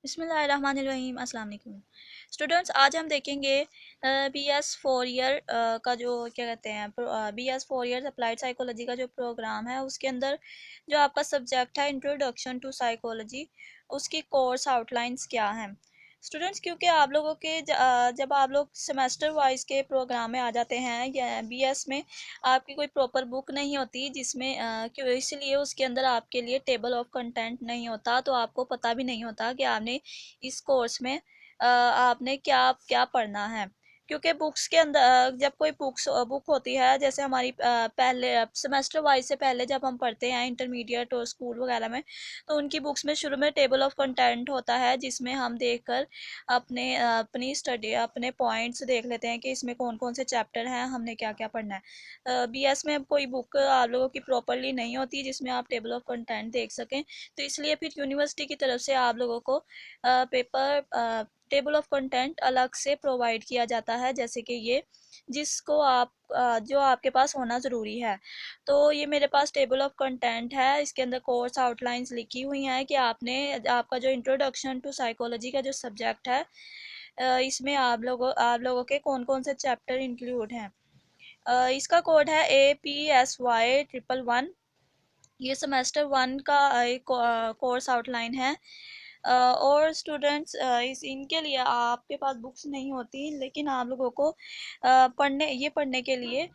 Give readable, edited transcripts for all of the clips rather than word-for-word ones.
बिस्मिल्लाहिर्रहमानिर्रहीम अस्सलाम वालेकुम स्टूडेंट्स। आज हम देखेंगे BS 4 ईयर का जो क्या कहते हैं BS 4 ईयर अप्लाइड साइकोलॉजी का जो प्रोग्राम है उसके अंदर जो आपका सब्जेक्ट है इंट्रोडक्शन टू साइकोलॉजी, उसकी कोर्स आउटलाइंस क्या हैं स्टूडेंट्स। क्योंकि आप लोगों के जब आप लोग सेमेस्टर वाइज के प्रोग्राम में आ जाते हैं या BS में आपकी कोई प्रॉपर बुक नहीं होती जिसमें क्यों, इसलिए उसके अंदर आपके लिए टेबल ऑफ कंटेंट नहीं होता, तो आपको पता भी नहीं होता कि आपने इस कोर्स में आपने क्या क्या पढ़ना है। क्योंकि बुक्स के अंदर जब कोई बुक होती है, जैसे हमारी पहले सेमेस्टर वाइज से पहले जब हम पढ़ते हैं इंटरमीडिएट और स्कूल वगैरह में, तो उनकी बुक्स में शुरू में टेबल ऑफ कंटेंट होता है जिसमें हम देखकर अपनी स्टडी अपने पॉइंट्स देख लेते हैं कि इसमें कौन कौन से चैप्टर हैं, हमने क्या क्या पढ़ना है। BS में कोई बुक आप लोगों की प्रॉपरली नहीं होती जिसमें आप टेबल ऑफ कंटेंट देख सकें, तो इसलिए फिर यूनिवर्सिटी की तरफ से आप लोगों को पेपर टेबल ऑफ कंटेंट अलग से प्रोवाइड किया जाता है, जैसे कि ये जिसको आप जो आपके पास होना ज़रूरी है। तो ये मेरे पास टेबल ऑफ कंटेंट है, इसके अंदर कोर्स आउटलाइंस लिखी हुई हैं कि आपने आपका जो इंट्रोडक्शन टू साइकोलॉजी का जो सब्जेक्ट है इसमें आप लोगों के कौन कौन से चैप्टर इंक्लूड हैं। इसका कोड है APSY 111। ये सेमेस्टर 1 का एक कोर्स आउटलाइन है। और स्टूडेंट्स इस इनके लिए आपके पास बुक्स नहीं होती, लेकिन आप लोगों को पढ़ने के लिए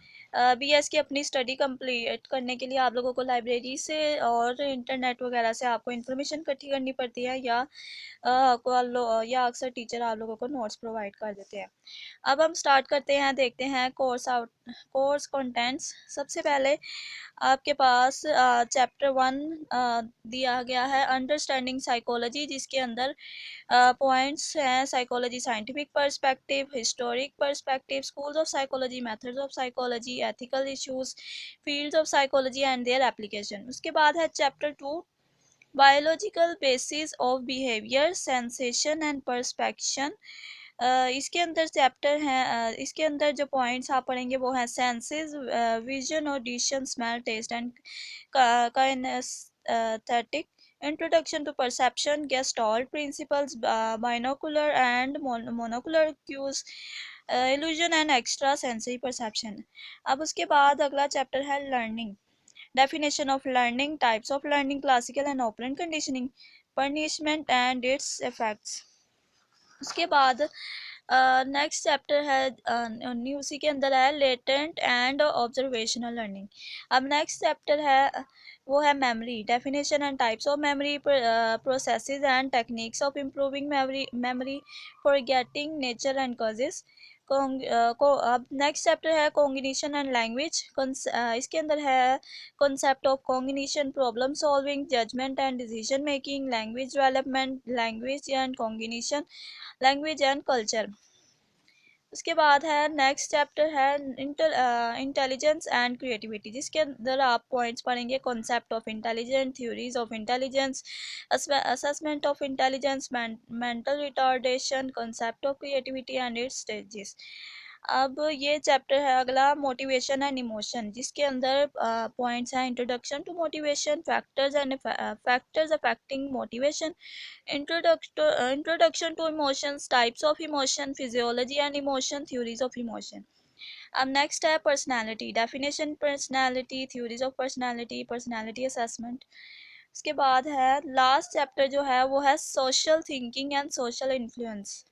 BS की अपनी स्टडी कंप्लीट करने के लिए आप लोगों को लाइब्रेरी से और इंटरनेट वगैरह से आपको इन्फॉर्मेशन इकट्ठी करनी पड़ती है, या अक्सर टीचर आप लोगों को नोट्स प्रोवाइड कर देते हैं। अब हम स्टार्ट करते हैं, देखते हैं कोर्स कंटेंट्स। सबसे पहले आपके पास चैप्टर 1 दिया गया है अंडरस्टैंडिंग साइकोलॉजी, जिसके अंदर पॉइंट्स हैं psychology scientific perspective, historic perspective, schools of psychology, methods of psychology, ethical issues, fields of psychology and their application. उसके बाद है chapter 2 biological basis of behaviour, sensation and perception. इसके अंदर चैप्टर हैं, इसके अंदर जो पॉइंट्स आप पढ़ेंगे वो हैं senses, vision, audition, smell, taste and kinaesthetic, introduction to perception, gestalt principles, binocular and monocular cues, illusion and extra sensory perception. अब उसके बाद अगला चैप्टर है learning, definition of learning, types of learning, classical and operant conditioning, punishment and its effects। उसके बाद next chapter है उसी के अंदर है लेटेंट एंड ऑब्जर्वेशनल लर्निंग। अब नेक्स्ट चैप्टर है वो है memory, definition and types of memory, processes and techniques of improving memory, forgetting, nature and causes. अब नेक्स्ट चैप्टर है कॉग्निशन एंड लैंग्वेज। इसके अंदर है concept of cognition, problem solving, judgement and decision making, language development, language and cognition, language and culture. उसके बाद है next chapter है intelligence and creativity, जिसके अंदर आप पॉइंट्स पढ़ेंगे concept of intelligence, theories of intelligence, assessment of intelligence, mental retardation, concept of creativity and it's stages. अब ये चैप्टर है अगला मोटिवेशन एंड इमोशन, जिसके अंदर पॉइंट्स हैं introduction to motivation, factors affecting motivation, introduction to emotions, types of emotion, physiology and emotion, theories of emotion। अब next है personality, definition personality, theories of personality, personality assessment. उसके बाद है last chapter जो है वो है social thinking and social influence,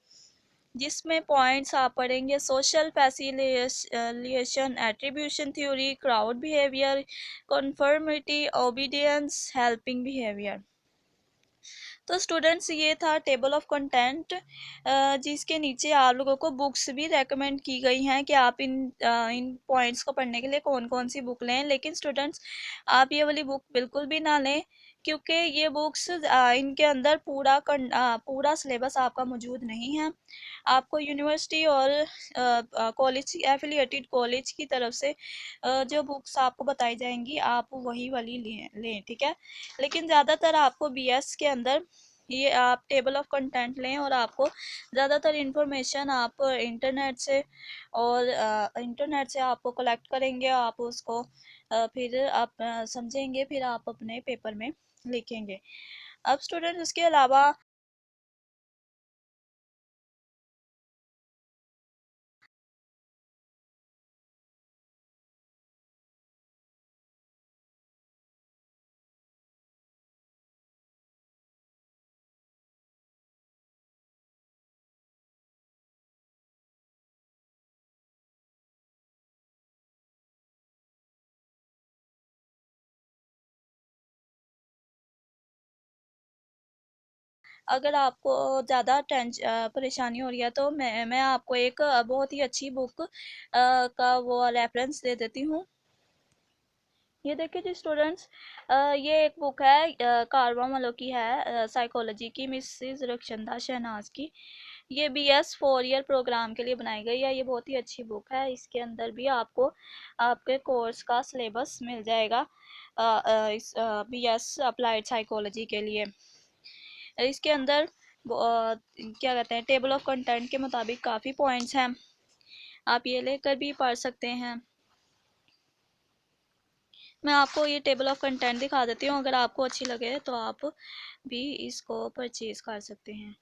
जिसमें पॉइंट्स आप पढ़ेंगे social facilitation, attribution theory, crowd behaviour, conformity, obedience, helping behaviour. तो स्टूडेंट्स ये था टेबल ऑफ कंटेंट, जिसके नीचे आप लोगों को बुक्स भी रेकमेंड की गई हैं कि आप इन पॉइंट्स को पढ़ने के लिए कौन कौन सी बुक लें। लेकिन स्टूडेंट्स आप ये वाली बुक बिल्कुल भी ना लें, क्योंकि ये बुक्स इनके अंदर पूरा सिलेबस आपका मौजूद नहीं है। आपको यूनिवर्सिटी और कॉलेज एफिलिएटेड कॉलेज की तरफ से जो बुक्स आपको बताई जाएंगी आप वही वाली लें, ठीक है। लेकिन ज़्यादातर आपको BS के अंदर ये आप टेबल ऑफ कंटेंट लें, और आपको ज़्यादातर इंफॉर्मेशन आप इंटरनेट से आपको कलेक्ट करेंगे, आप उसको फिर आप समझेंगे, फिर आप अपने पेपर में लिखेंगे। अब स्टूडेंट उसके अलावा अगर आपको ज़्यादा परेशानी हो रही है तो मैं आपको एक बहुत ही अच्छी बुक का वो रेफरेंस दे देती हूँ। ये देखिए जी स्टूडेंट्स, ये एक बुक है, कारवा मलो की है, साइकोलॉजी की, मिसिस रक्षंदा शहनाज की। ये BS 4 ईयर प्रोग्राम के लिए बनाई गई है। ये बहुत ही अच्छी बुक है। इसके अंदर भी आपको आपके कोर्स का सिलेबस मिल जाएगा इस BS अप्लाइड साइकोलॉजी के लिए। इसके अंदर क्या कहते हैं, टेबल ऑफ कंटेंट के मुताबिक काफ़ी पॉइंट्स हैं, आप ये लेकर भी पढ़ सकते हैं। मैं आपको ये टेबल ऑफ कंटेंट दिखा देती हूँ, अगर आपको अच्छी लगे तो आप भी इसको परचेज़ कर सकते हैं।